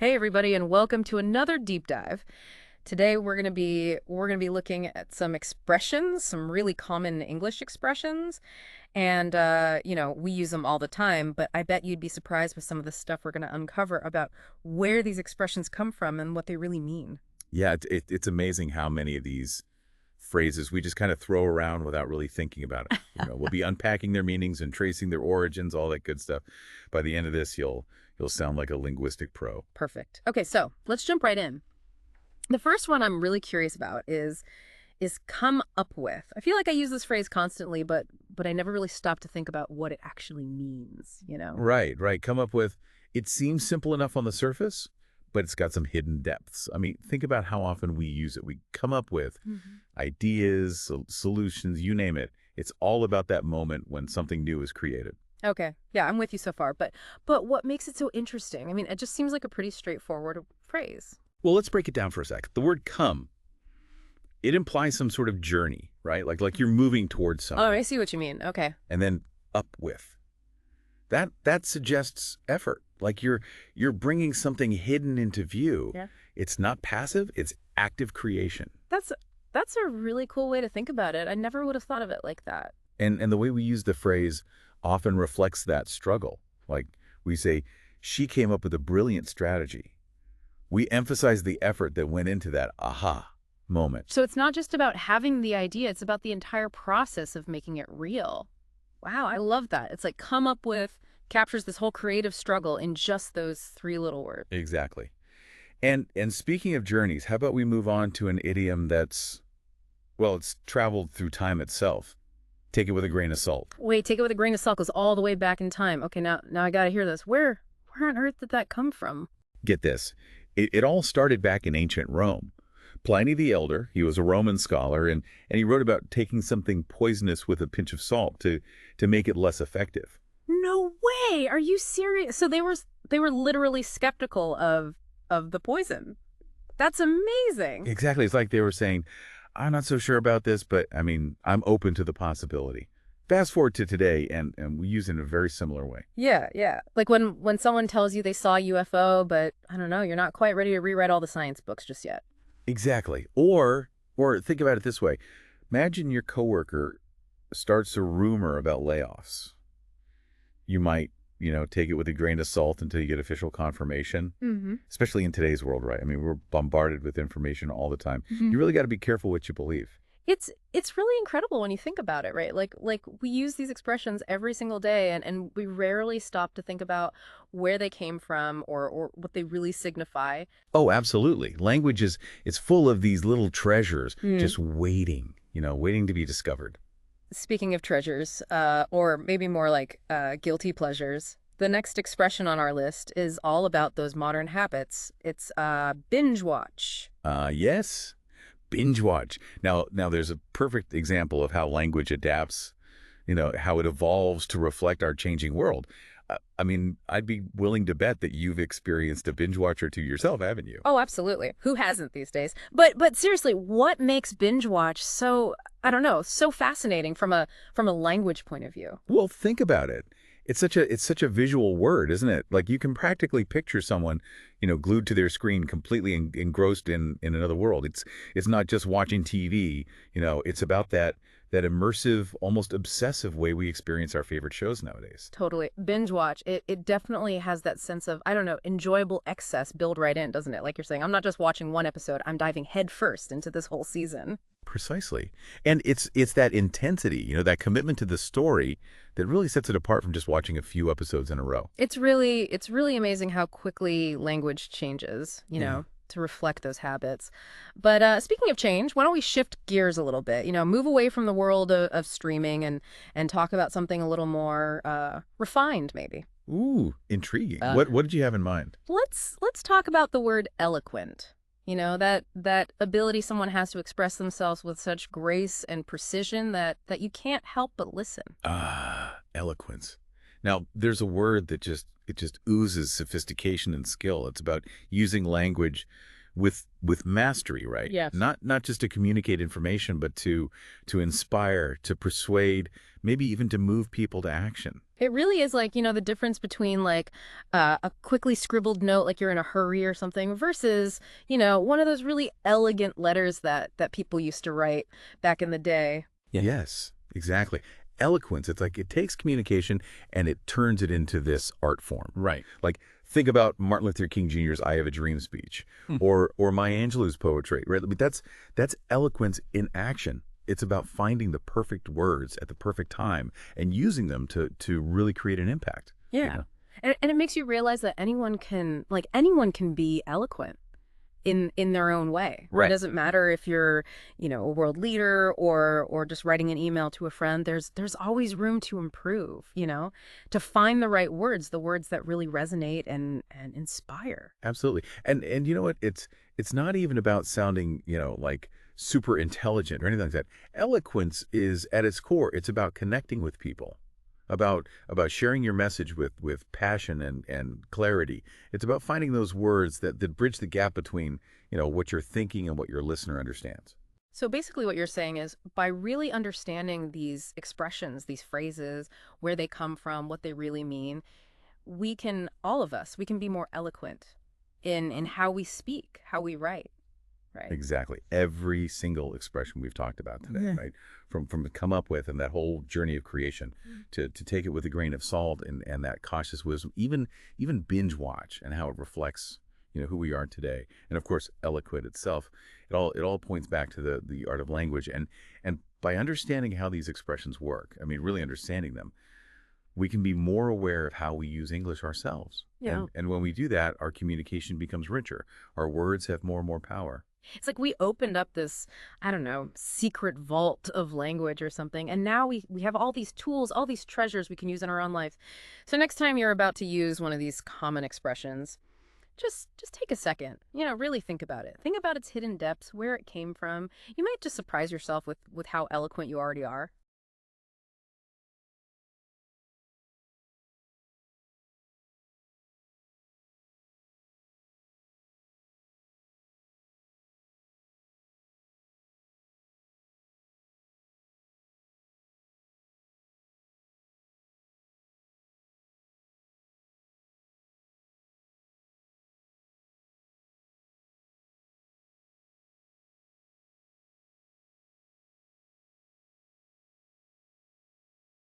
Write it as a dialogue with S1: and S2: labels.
S1: Hey everybody, and welcome to another deep dive. Today we're gonna be looking at some expressions, some really common English expressions, and we use them all the time, but I bet you'd be surprised with some of the stuff we're gonna uncover about where these expressions come from and what they really mean.
S2: Yeah, it's amazing how many of these phrases we just kind of throw around without really thinking about it. We'll be unpacking their meanings and tracing their origins, all that good stuff. By the end of this, you'll sound like a linguistic pro.
S1: Perfect. Okay, so let's jump right in. The first one I'm really curious about is come up with. I feel like I use this phrase constantly, but I never really stop to think about what it actually means.
S2: Right, right. Come up with, it seems simple enough on the surface, but it's got some hidden depths. I mean, think about how often we use it. We come up with ideas, solutions, you name it. It's all about that moment when something new is created.
S1: Okay. Yeah, I'm with you so far. But what makes it so interesting? I mean, it just seems like a pretty straightforward phrase.
S2: Well, let's break it down for a sec. The word come, it implies some sort of journey, right? Like you're moving towards
S1: Oh,
S2: something.
S1: I see what you mean. Okay.
S2: And then up with. That suggests effort. Like you're bringing something hidden into view.
S1: Yeah.
S2: It's not passive, it's active creation.
S1: That's a really cool way to think about it. I never would have thought of it like that.
S2: And the way we use the phrase often reflects that struggle. Like we say, she came up with a brilliant strategy. We emphasize the effort that went into that aha moment.
S1: So it's not just about having the idea, it's about the entire process of making it real. Wow, I love that. It's like come up with captures this whole creative struggle in just those three little words.
S2: Exactly. And speaking of journeys, how about we move on to an idiom that's, well, it's traveled through time itself. Take it with a grain of salt.
S1: Wait, take it with a grain of salt goes all the way back in time. Okay, now I gotta hear this. Where on earth did that come from?
S2: Get this. It all started back in ancient Rome. Pliny the Elder, he was a Roman scholar, and he wrote about taking something poisonous with a pinch of salt to make it less effective.
S1: No way! Are you serious? So they were literally skeptical of the poison. That's amazing.
S2: Exactly. It's like they were saying, I'm not so sure about this, but I mean, I'm open to the possibility. Fast forward to today, and we use it in a very similar way.
S1: Yeah, yeah. Like when someone tells you they saw a UFO, but I don't know, you're not quite ready to rewrite all the science books just yet.
S2: Exactly. Or think about it this way. Imagine your coworker starts a rumor about layoffs. You might, take it with a grain of salt until you get official confirmation, especially in today's world, right? I mean, we're bombarded with information all the time. You really got to be careful what you believe.
S1: It's really incredible when you think about it, right? Like we use these expressions every single day and we rarely stop to think about where they came from or what they really signify.
S2: Oh, absolutely. Language is it's full of these little treasures just waiting, waiting to be discovered.
S1: Speaking of treasures, or maybe more like guilty pleasures, the next expression on our list is all about those modern habits. It's binge watch.
S2: Yes. Binge watch. Now there's a perfect example of how language adapts, how it evolves to reflect our changing world. I mean, I'd be willing to bet that you've experienced a binge watch or two yourself, haven't you?
S1: Oh, absolutely. Who hasn't these days? But seriously, what makes binge watch so, I don't know, so fascinating from a language point of view?
S2: Well, think about it. It's such a visual word, isn't it? Like you can practically picture someone, glued to their screen, completely engrossed in another world. It's not just watching TV. It's about that immersive, almost obsessive way we experience our favorite shows nowadays.
S1: Totally. Binge watch, it definitely has that sense of, I don't know, enjoyable excess built right in, doesn't it? Like you're saying, I'm not just watching one episode, I'm diving headfirst into this whole season.
S2: Precisely. And it's that intensity, that commitment to the story that really sets it apart from just watching a few episodes in a row.
S1: It's really amazing how quickly language changes,
S2: Yeah.
S1: to reflect those habits. But speaking of change, why don't we shift gears a little bit, move away from the world of streaming and talk about something a little more refined, maybe.
S2: Ooh, intriguing.
S1: Uh,
S2: What did you have in mind?
S1: Let's talk about the word eloquent. That ability someone has to express themselves with such grace and precision that you can't help but listen.
S2: Ah, eloquence. Now, there's a word that just oozes sophistication and skill. It's about using language with mastery, right?
S1: Yes.
S2: Not just to communicate information, but to inspire, to persuade, maybe even to move people to action.
S1: It really is like, the difference between like a quickly scribbled note, like you're in a hurry or something, versus, one of those really elegant letters that people used to write back in the day.
S2: Yeah. Yes, exactly. Eloquence, it's like it takes communication and it turns it into this art form.
S3: Right.
S2: Like think about Martin Luther King Jr.'s "I Have a Dream" speech,
S3: Hmm.
S2: or Maya Angelou's poetry, right? I mean, that's eloquence in action. It's about finding the perfect words at the perfect time and using them to really create an impact.
S1: Yeah. And it makes you realize that anyone can be eloquent in their own way. It
S2: Right.
S1: doesn't matter if you're, a world leader or just writing an email to a friend. There's always room to improve, to find the right words, the words that really resonate and inspire.
S2: Absolutely. And you know what? It's not even about sounding, like super intelligent or anything like that. Eloquence is at its core, it's about connecting with people, about sharing your message with passion and clarity. It's about finding those words that bridge the gap between, what you're thinking and what your listener understands.
S1: So basically what you're saying is by really understanding these expressions, these phrases, where they come from, what they really mean, all of us, we can be more eloquent in how we speak, how we write, right?
S2: Exactly. Every single expression we've talked about today,
S1: Yeah.
S2: right? From come up with and that whole journey of creation to take it with a grain of salt and that cautious wisdom, even binge watch and how it reflects, who we are today. And of course, eloquent itself, it all points back to the art of language. And by understanding how these expressions work, I mean, really understanding them, we can be more aware of how we use English ourselves.
S1: Yeah.
S2: And when we do that, our communication becomes richer. Our words have more and more power.
S1: It's like we opened up this, I don't know, secret vault of language or something, and now we have all these tools, all these treasures we can use in our own life. So next time you're about to use one of these common expressions, just take a second, really think about it. Think about its hidden depths, where it came from. You might just surprise yourself with how eloquent you already are.